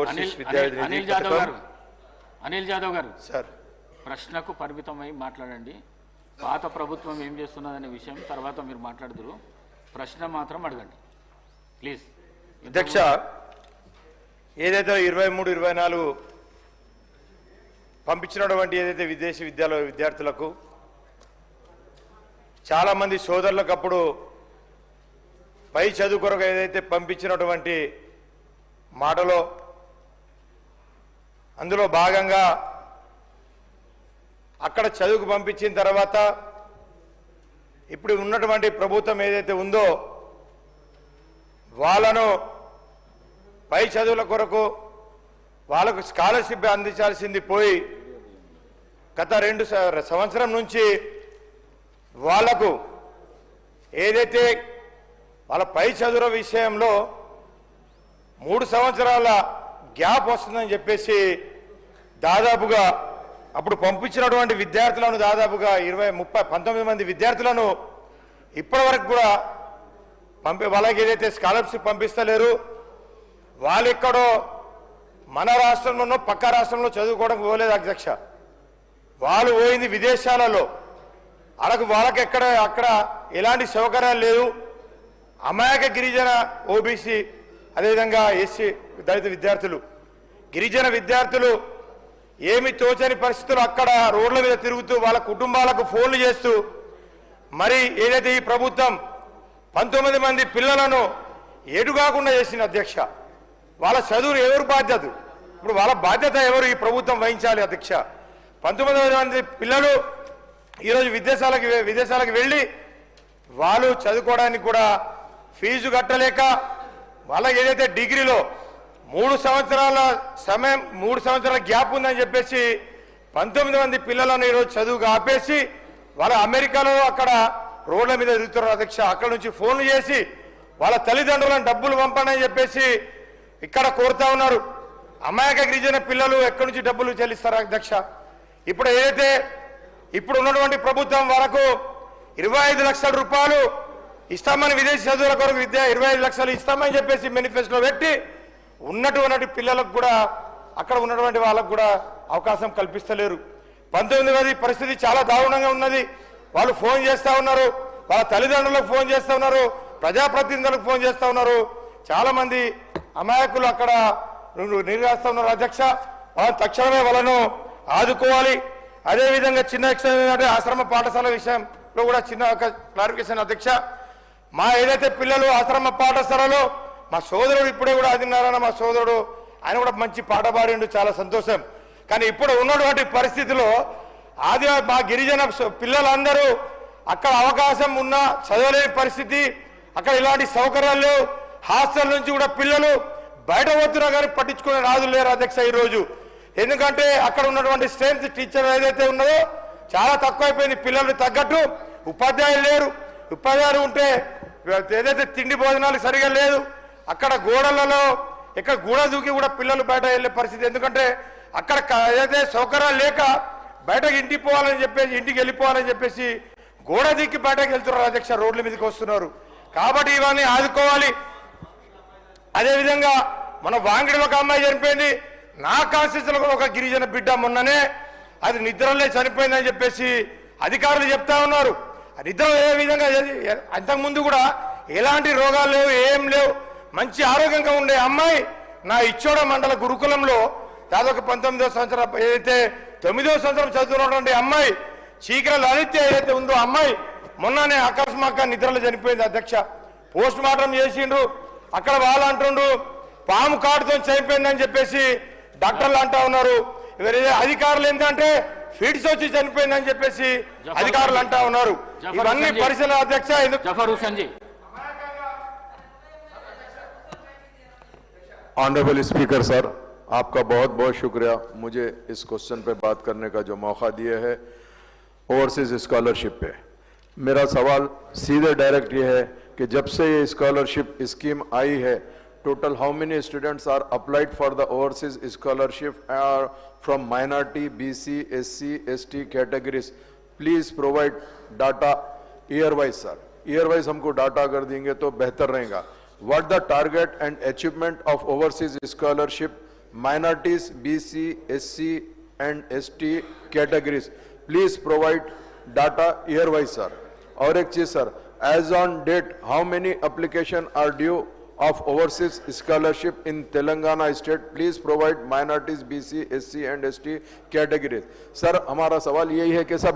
Overseas Anil Jadhav గారు sir ప్రశ్నకు పరిమితమై మాట్లాడండి. పాత ప్రభుత్వం ఏం చేస్తున్నదనే విషయం తర్వాత మీరు మాట్లాడుదురు. ప్రశ్న మాత్రం అడగండి ప్లీజ్. అధ్యక్ష, ఏదైతే 23-24 పంపించినటువంటి ఏదైతే విదేశీ విద్యార్థులకు చాలామంది సోదరులకు అప్పుడు పై చదువు కొరకు ఏదైతే పంపించినటువంటి మాటలో అందులో భాగంగా అక్కడ చదువుకు పంపించిన తర్వాత ఇప్పుడు ఉన్నటువంటి ప్రభుత్వం ఏదైతే ఉందో వాళ్ళను పై చదువుల కొరకు వాళ్ళకు స్కాలర్షిప్ అందించాల్సింది పోయి గత 2 సంవత్సరం నుంచి వాళ్లకు ఏదైతే వాళ్ళ పై చదువుల విషయంలో 3 సంవత్సరాల గ్యాప్ వస్తుందని చెప్పేసి దాదాపుగా అప్పుడు పంపించినటువంటి విద్యార్థులను దాదాపుగా 19 మంది విద్యార్థులను ఇప్పటివరకు కూడా వాళ్ళకి ఏదైతే స్కాలర్షిప్ పంపిస్తలేరు. వాళ్ళు ఎక్కడో మన రాష్ట్రంలోనో పక్క రాష్ట్రంలో చదువుకోవడం పోలేదు అధ్యక్ష. వాళ్ళు పోయింది విదేశాలలో. వాళ్ళకి అక్కడ ఎలాంటి సౌకర్యాలు లేవు. అమాయక గిరిజన ఓబీసీ అదేవిధంగా ఎస్సీ దళిత విద్యార్థులు గిరిజన విద్యార్థులు ఏమి తోచని పరిస్థితులు అక్కడ రోడ్ల మీద తిరుగుతూ వాళ్ళ కుటుంబాలకు ఫోన్లు చేస్తూ మరి ఏదైతే ఈ ప్రభుత్వం 19 మంది పిల్లలను ఎడుగాకుండా చేసిన అధ్యక్ష. వాళ్ళ చదువులు ఎవరు బాధ్యత? ఇప్పుడు వాళ్ళ బాధ్యత ఎవరు ఈ ప్రభుత్వం వహించాలి అధ్యక్ష? 19 మంది పిల్లలు ఈరోజు విదేశాలకు వెళ్ళి వాళ్ళు చదువుకోవడానికి కూడా ఫీజు కట్టలేక వాళ్ళకి ఏదైతే డిగ్రీలో 3 సంవత్సరాల సమయం 3 సంవత్సరాల గ్యాప్ ఉందని చెప్పేసి 19 మంది పిల్లలను ఈరోజు చదువుకు ఆపేసి వాళ్ళ అమెరికాలో అక్కడ రోడ్ల మీద తిరుగుతున్నారు అధ్యక్ష. అక్కడ నుంచి ఫోన్లు చేసి వాళ్ళ తల్లిదండ్రులను డబ్బులు పంపండి అని చెప్పేసి ఇక్కడ కోరుతా ఉన్నారు. అమాయక గిరిజన పిల్లలు ఎక్కడి నుంచి డబ్బులు చెల్లిస్తారు అధ్యక్ష? ఇప్పుడు ఏదైతే ఇప్పుడు ఉన్నటువంటి ప్రభుత్వం వరకు 25 లక్షల రూపాయలు ఇస్తామని విదేశీ చదువుల కొరకు 25 లక్షలు ఇస్తామని చెప్పేసి మేనిఫెస్టోలో పెట్టి ఉన్నటువంటి పిల్లలకు కూడా అక్కడ ఉన్నటువంటి వాళ్ళకు కూడా అవకాశం కల్పిస్తలేరు. 19 మంది పరిస్థితి చాలా దారుణంగా ఉన్నది. వాళ్ళు ఫోన్ చేస్తూ ఉన్నారు, వాళ్ళ తల్లిదండ్రులకు ఫోన్ చేస్తూ ఉన్నారు, ప్రజాప్రతినిధులకు ఫోన్ చేస్తూ ఉన్నారు. చాలా మంది అమాయకులు అక్కడ నిర్వహిస్తూ ఉన్నారు అధ్యక్ష. తక్షణమే వాళ్ళను ఆదుకోవాలి. అదేవిధంగా చిన్న ఆశ్రమ పాఠశాల విషయంలో కూడా చిన్న ఒక క్లారిఫికేషన్ అధ్యక్ష. మా ఏదైతే పిల్లలు ఆశ్రమ పాఠశాలలో మా సోదరుడు ఇప్పుడే కూడా ఆదినారాయణ మా సోదరుడు ఆయన కూడా మంచి పాట పాడిండు, చాలా సంతోషం. కానీ ఇప్పుడు ఉన్నటువంటి పరిస్థితిలో మా గిరిజన పిల్లలందరూ అక్కడ అవకాశం ఉన్నా చదవలేని పరిస్థితి, అక్కడ ఇలాంటి సౌకర్యాలు లేవు. హాస్టల్ నుంచి కూడా పిల్లలు బయట పోతున్నా కానీ పట్టించుకునే రాజులు లేరు అధ్యక్ష ఈరోజు. ఎందుకంటే అక్కడ ఉన్నటువంటి స్ట్రెంత్ టీచర్ ఏదైతే ఉన్నదో చాలా తక్కువైపోయింది. పిల్లలు తగ్గట్టు ఉపాధ్యాయులు లేరు. ఉపాధ్యాయులు ఉంటే ఏదైతే తిండి భోజనాలు సరిగా లేదు. అక్కడ గోడలలో ఇక్కడ గూడ దూకి కూడా పిల్లలు బయట వెళ్ళే పరిస్థితి. ఎందుకంటే అక్కడ ఏదైతే సౌకర్యాలు లేక బయటకు ఇంటికి వెళ్ళిపోవాలని చెప్పేసి గోడ దిక్కి బయటకు వెళ్తున్నారు అధ్యక్ష. రోడ్ల మీదకి వస్తున్నారు. కాబట్టి ఇవన్నీ ఆదుకోవాలి. అదేవిధంగా మన వాంగిడిలో ఒక అమ్మాయి చనిపోయింది. నా కాన్స్టిట్యూన్సీలో కూడా ఒక గిరిజన బిడ్డ మొన్ననే అది నిద్రలే చనిపోయిందని చెప్పేసి అధికారులు చెప్తా ఉన్నారు. నిద్ర ఏ విధంగా అంతకుముందు కూడా ఎలాంటి రోగాలు లేవు, ఏం లేవు, మంచి ఆరోగ్యంగా ఉండే అమ్మాయి నా ఇచ్చోడ మండల గురుకులంలో దాదాపు 19వ సంవత్సరం ఏదైతే 9వ సంవత్సరం చదువుతున్నటువంటి అమ్మాయి చీకర లలిత ఏదైతే ఉందో అమ్మాయి మొన్ననే అకస్మాత్తుగా నిద్రలో చనిపోయింది అధ్యక్ష. పోస్ట్ మార్టం చేసిండ్రు. అక్కడ వాళ్ళు అంటుండ్రు పాము కాటుతో చనిపోయిందని చెప్పేసి డాక్టర్లు అంటా ఉన్నారు. అధికారులు ఏంటంటే ఫిట్స్ వచ్చి చనిపోయిందని చెప్పేసి అధికారులు అంటా ఉన్నారు. ఇవన్నీ పరిశీలన అధ్యక్ష. ऑनरेबल स्पीकर सर, आपका बहुत बहुत शुक्रिया मुझे इस क्वेश्चन पे बात करने का जो मौका दिए है ओवरसीज स्कॉलरशिप पे। मेरा सवाल सीधे डायरेक्ट ये है कि जब से ये स्कॉलरशिप स्कीम आई है, total how many students are applied for the overseas scholarship are from minority, BC, SC, ST categories? Please provide data year wise sir. Year wise हमको डाटा अगर देंगे तो बेहतर रहेगा. What the target and achievement of overseas scholarship minorities, BC, SC and ST categories. Please provide data year wise, sir. और एक चीज sir, as on date, how many application are due of overseas scholarship in Telangana state? Please provide minorities, BC, SC and ST categories. Sir हमारा सवाल यही है कि सब